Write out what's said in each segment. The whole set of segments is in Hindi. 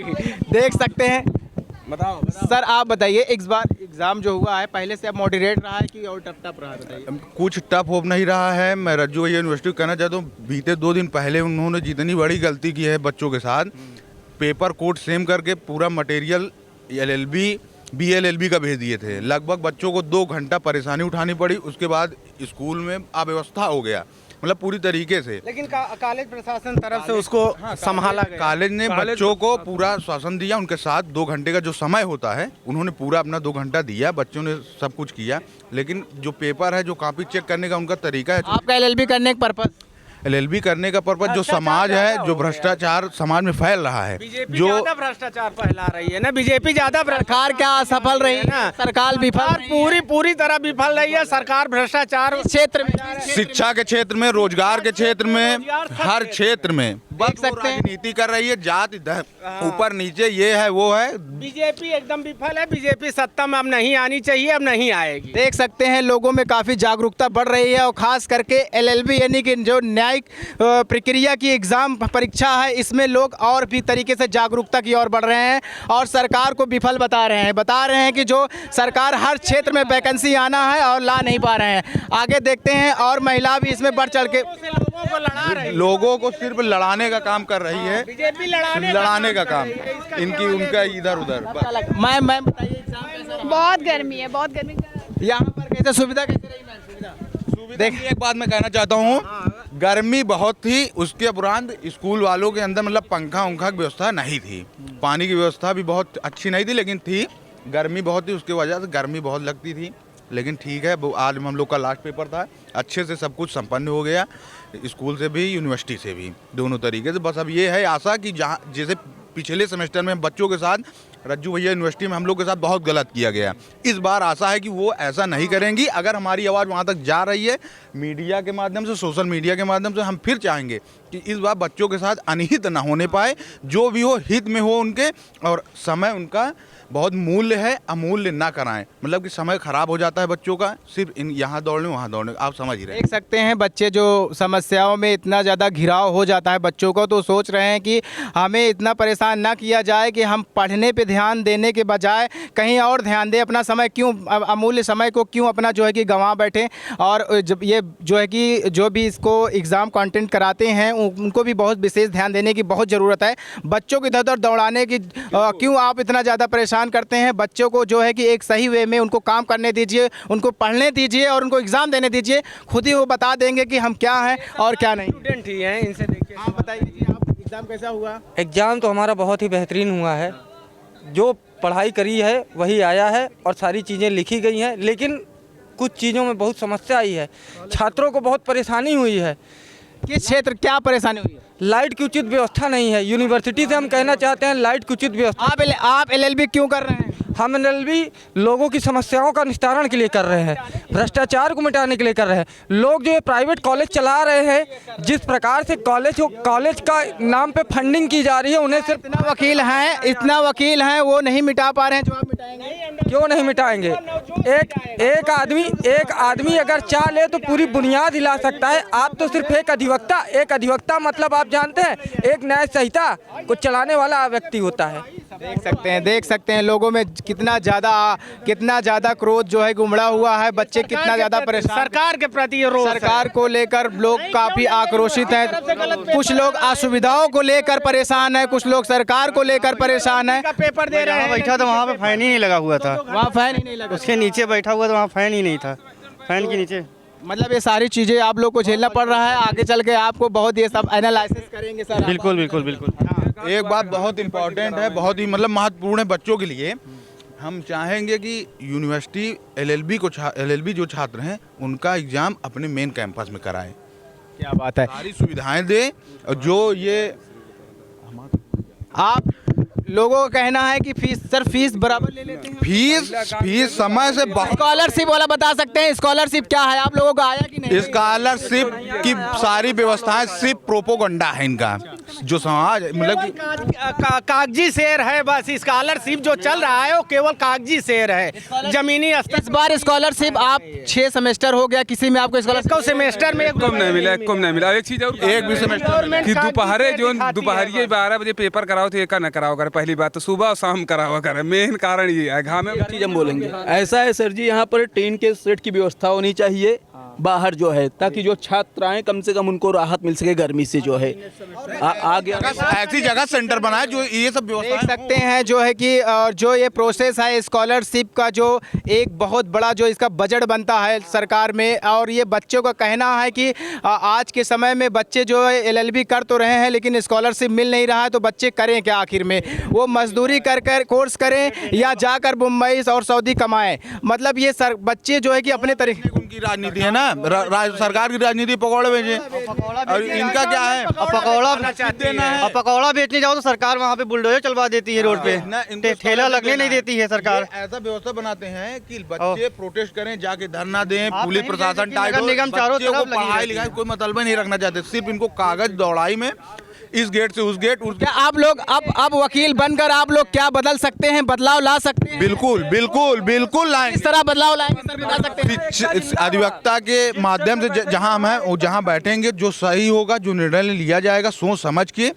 देख सकते हैं। बताओ सर आप बताइए, इस बार एग्जाम जो हुआ है पहले से अब मॉडरेट रहा है कि और टफ रहा है, बताइए। कुछ टफ हो नहीं रहा है। मैं रज्जू भैया यूनिवर्सिटी कहना चाहता हूँ, बीते 2 दिन पहले उन्होंने जितनी बड़ी गलती की है बच्चों के साथ, पेपर कोड सेम करके पूरा मटेरियल LLB BLLB का भेज दिए थे। लगभग बच्चों को 2 घंटा परेशानी उठानी पड़ी। उसके बाद स्कूल में अव्यवस्था हो गया, मतलब पूरी तरीके से। लेकिन कॉलेज प्रशासन तरफ से उसको संभाला गया। कॉलेज ने बच्चों को पूरा शासन दिया। उनके साथ 2 घंटे का जो समय होता है उन्होंने पूरा अपना 2 घंटा दिया। बच्चों ने सब कुछ किया, लेकिन जो पेपर है, जो कॉपी चेक करने का उनका तरीका है, आपका LLB करने का पर्पस? LLB करने का पर्पज जो समाज है, जो भ्रष्टाचार समाज में फैल रहा है, बीजेपी जो ज्यादा भ्रष्टाचार फैला रही है ना। बीजेपी ज्यादा सरकार क्या असफल रही है ना, सरकार विफल पूरी तरह विफल रही है सरकार। भ्रष्टाचार क्षेत्र में, शिक्षा के क्षेत्र में, रोजगार के क्षेत्र में, हर क्षेत्र में देख सकते हैं। राजनीति कर रही है। जाति ऊपर नीचे, ये है वो है। बीजेपी एकदम विफल है। बीजेपी सत्ता में अब नहीं आनी चाहिए, अब नहीं आएगी। देख सकते हैं लोगों में काफ़ी जागरूकता बढ़ रही है, और खास करके LLB यानी कि जो न्यायिक प्रक्रिया की एग्ज़ाम परीक्षा है, इसमें लोग और भी तरीके से जागरूकता की ओर बढ़ रहे हैं और सरकार को विफल बता रहे हैं कि जो सरकार हर क्षेत्र में वैकेंसी आना है और ला नहीं पा रहे हैं। आगे देखते हैं, और महिला भी इसमें बढ़ चढ़ के लोगों को लड़ा रही है। लोगों को सिर्फ लड़ाने का काम कर रही है। बीजेपी लड़ाने का काम इनकी, उनका इधर उधर। मैम बताइए, एग्जाम कैसा रहा? बहुत गर्मी है, बहुत गर्मी। यहाँ पर कैसे सुविधा कैसे रही मैम? देख, एक बात मैं कहना चाहता हूँ, गर्मी बहुत थी। उसके उपरांत स्कूल वालों के अंदर मतलब पंखा उंखा की व्यवस्था नहीं थी, पानी की व्यवस्था भी बहुत अच्छी नहीं थी, लेकिन थी। गर्मी बहुत थी, उसकी वजह से गर्मी बहुत लगती थी, लेकिन ठीक है। आज हम लोग का लास्ट पेपर था, अच्छे से सब कुछ संपन्न हो गया, स्कूल से भी यूनिवर्सिटी से भी, दोनों तरीके से। बस अब ये है आशा कि जहाँ जैसे पिछले सेमेस्टर में बच्चों के साथ रज्जू भैया यूनिवर्सिटी में हम लोग के साथ बहुत गलत किया गया, इस बार आशा है कि वो ऐसा नहीं करेंगी। अगर हमारी आवाज़ वहाँ तक जा रही है मीडिया के माध्यम से, सोशल मीडिया के माध्यम से, हम फिर चाहेंगे कि इस बार बच्चों के साथ अनहित ना होने पाए, जो भी हो हित में हो उनके, और समय उनका बहुत मूल्य है, अमूल्य ना कराएं। मतलब कि समय खराब हो जाता है बच्चों का, सिर्फ यहाँ दौड़ने वहाँ दौड़ने, आप समझ ही रहे हैं। देख सकते हैं बच्चे जो समस्याओं में इतना ज़्यादा घिराव हो जाता है बच्चों को, तो सोच रहे हैं कि हमें इतना परेशान ना किया जाए कि हम पढ़ने पे ध्यान देने के बजाय कहीं और ध्यान दें। अपना समय क्यों, अमूल्य समय को क्यों अपना जो है कि गंवा बैठें। और जब ये जो है कि जो भी इसको एग्ज़ाम कंटेंट कराते हैं उनको भी बहुत विशेष ध्यान देने की बहुत ज़रूरत है। बच्चों को इधर उधर दौड़ाने की क्यों आप इतना ज़्यादा परेशान करते हैं? बच्चों को जो है कि एक सही वे में उनको काम करने दीजिए, उनको पढ़ने दीजिए और उनको एग्ज़ाम देने दीजिए। खुद ही वो बता देंगे कि हम क्या हैं और क्या नहीं। स्टूडेंट ही हैं, इनसे देखिए। आप बताइए जी, आप एग्ज़ाम कैसा हुआ? एग्ज़ाम तो हमारा बहुत ही बेहतरीन हुआ है। जो पढ़ाई करी है वही आया है और सारी चीज़ें लिखी गई हैं, लेकिन कुछ चीज़ों में बहुत समस्या आई है। छात्रों को बहुत परेशानी हुई है। किस क्षेत्र क्या परेशानी हुई है? लाइट की उचित व्यवस्था नहीं है। यूनिवर्सिटी से हम कहना चाहते हैं लाइट की उचित व्यवस्था। आप LLB क्यों कर रहे हैं? हम LLB लोगों की समस्याओं का निस्तारण के लिए कर रहे हैं, भ्रष्टाचार को मिटाने के लिए कर रहे हैं। लोग जो ये प्राइवेट कॉलेज चला रहे हैं, जिस प्रकार से कॉलेज का नाम पे फंडिंग की जा रही है, उन्हें सिर्फ इतना वकील हैं वो नहीं मिटा पा रहे हैं, जो आप मिटाएंगे। क्यों नहीं मिटाएंगे? एक आदमी अगर चाह ले तो पूरी बुनियाद हिला सकता है। आप तो सिर्फ एक अधिवक्ता मतलब आप जानते हैं, एक न्याय संहिता को चलाने वाला व्यक्ति होता है। देख सकते हैं लोगों में कितना ज़्यादा क्रोध जो है उमड़ा हुआ है। बच्चे कितना ज़्यादा परेशान, सरकार के प्रति सरकार को लेकर लोग काफ़ी आक्रोशित हैं। कुछ लोग असुविधाओं को लेकर परेशान है, कुछ लोग सरकार को लेकर परेशान है। पेपर दे रहे हैं। बैठा था वहाँ पे फैन ही नहीं लगा हुआ था, वहाँ फैन ही नहीं लगा, उसके नीचे बैठा हुआ था, वहाँ फैन ही नहीं था, फैन के नीचे। मतलब ये सारी चीज़ें आप लोग को झेलना पड़ रहा है। आगे चल के आपको बहुत ये सब एनालिसिस करेंगे सर। बिल्कुल बिल्कुल बिल्कुल। एक बात बहुत इम्पोर्टेंट है, बहुत ही मतलब महत्वपूर्ण है बच्चों के लिए। हम चाहेंगे कि यूनिवर्सिटी LLB जो छात्र हैं उनका एग्ज़ाम अपने मेन कैंपस में कराएं। क्या बात है, सारी सुविधाएं दें। और जो ये आप लोगों का कहना है कि फीस बराबर ले लेते हैं। फीस समय से स्कॉलरशिप वाला बता सकते हैं, स्कॉलरशिप क्या है, आप लोगों को आया कि नहीं? स्कॉलरशिप की सारी व्यवस्थाएं सिर्फ प्रोपोगंडा है इनका। जो समाज मतलब कि कागजी शेर है, बस स्कॉलरशिप जो चल रहा है वो केवल कागजी शेर है, जमीनी स्तर। इस बार स्कॉलरशिप आप 6 सेमेस्टर हो गया, किसी में आपको स्कॉलरशिप को सेमेस्टर में कम नहीं मिला, कम नहीं मिला। एक चीज और एक भी सेमेस्टर कि दोपहरे जो दोपहरिए 12 बजे पेपर कराओ तो एक न कराओ कर, पहली बात तो सुबह और शाम कराओ कर, मेन कारण ये है। घाम में चीज हम बोलेंगे ऐसा है सर जी, यहाँ पर टीन के सेट की व्यवस्था होनी चाहिए बाहर जो है, ताकि जो छात्र आए कम से कम उनको राहत मिल सके गर्मी से जो है। आगे ऐसी जगह सेंटर बनाए जो ये सब देख व्यवस्था सकते हैं जो है कि जो ये प्रोसेस है स्कॉलरशिप का, जो एक बहुत बड़ा जो इसका बजट बनता है सरकार में, और ये बच्चों का कहना है कि आज के समय में बच्चे जो है LLB कर तो रहे हैं लेकिन स्कॉलरशिप मिल नहीं रहा है, तो बच्चे करें क्या आखिर में? वो मजदूरी कर कर कोर्स करें या जाकर मुंबई और सऊदी कमाएं? मतलब ये बच्चे जो है कि अपने तरीके उनकी राजनीति है ना, सरकार की राजनीति पकौड़े बेचे, और इनका क्या है पकौड़ा बेचने जाओ तो सरकार वहाँ पे बुलडोजर चलवा देती है रोड पे, ठेला लगने नहीं देती है सरकार। ऐसा व्यवस्था बनाते हैं कि बच्चे प्रोटेस्ट करें, जाके धरना दें, पुलिस प्रशासन टाइट हो, नगर निगम चारों बच्चे को तरफ लगी पढ़ाई रहती लिखाई कोई मतलब नहीं रखना चाहते, सिर्फ इनको कागज दौड़ाई में इस गेट से उस गेट क्या आप लोग अब वकील बनकर आप लोग क्या बदल सकते हैं, बदलाव ला सकते हैं? बिल्कुल बिल्कुल बिल्कुल लाएंगे। किस तरह बदलाव लाएंगे सर, बता सकते हैं? अधिवक्ता के माध्यम से जहां हम हैं वो जहां बैठेंगे, जो सही होगा, जो निर्णय लिया जाएगा सोच समझ के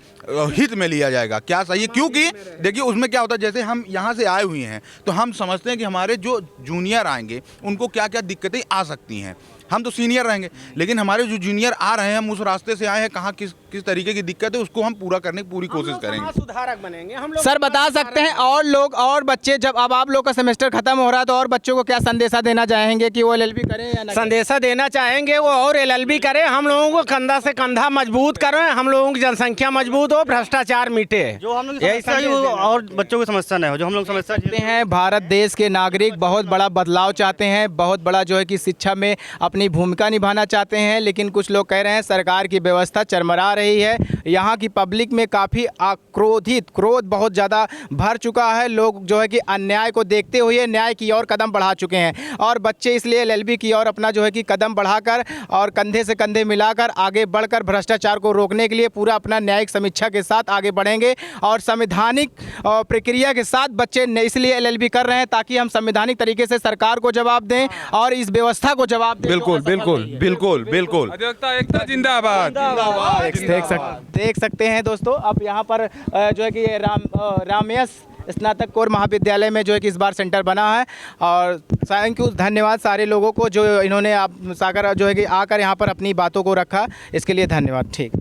हित में लिया जाएगा, क्या सही है। क्योंकि देखिए उसमें क्या होता है, जैसे हम यहाँ से आए हुए हैं तो हम समझते हैं कि हमारे जो जूनियर आएंगे उनको क्या क्या दिक्कतें आ सकती हैं, हम तो सीनियर रहेंगे, लेकिन हमारे जो जूनियर आ रहे हैं हम उस रास्ते से आए हैं, कहाँ किस तरीके की दिक्कत है उसको हम पूरा करने की पूरी कोशिश करेंगे। सुधारक बनेंगे हम लोग। सर बता सकते हैं और लोग और बच्चे, जब अब आप लोग का सेमेस्टर खत्म हो रहा है तो और बच्चों को क्या संदेशा देना चाहेंगे कि वो LLB करें या ना? संदेशा देना चाहेंगे वो और LLB करें, हम लोगों को कंधा से कंधा मजबूत करें, हम लोगों की जनसंख्या मजबूत हो, भ्रष्टाचार मिटे, जो हम लोग की समस्या है वो और बच्चों की समस्या नहीं हो, जो हम लोग समस्या देखते हैं भारत देश के नागरिक बहुत बड़ा बदलाव चाहते हैं, बहुत बड़ा जो है कि शिक्षा में अपनी भूमिका निभाना चाहते हैं, लेकिन कुछ लोग कह रहे हैं सरकार की व्यवस्था चरमरा रही है। यहाँ की पब्लिक में काफ़ी क्रोध बहुत ज़्यादा भर चुका है। लोग जो है कि अन्याय को देखते हुए न्याय की ओर कदम बढ़ा चुके हैं, और बच्चे इसलिए LLB की ओर अपना जो है कि कदम बढ़ाकर और कंधे से कंधे मिलाकर आगे बढ़कर भ्रष्टाचार को रोकने के लिए पूरा अपना न्यायिक समीक्षा के साथ आगे बढ़ेंगे, और संवैधानिक प्रक्रिया के साथ बच्चे इसलिए LLB कर रहे हैं ताकि हम संवैधानिक तरीके से सरकार को जवाब दें और इस व्यवस्था को जवाब दें। बिल्कुल बिल्कुल बिल्कुल बिल्कुल। अधिवक्ता एकता जिंदाबाद। देख सकते हैं दोस्तों, अब यहाँ पर जो है कि रामयस स्नातक महाविद्यालय में जो है कि इस बार सेंटर बना है, और थैंक यू, धन्यवाद सारे लोगों को जो इन्होंने आप सागर जो है कि आकर यहाँ पर अपनी बातों को रखा, इसके लिए धन्यवाद। ठीक।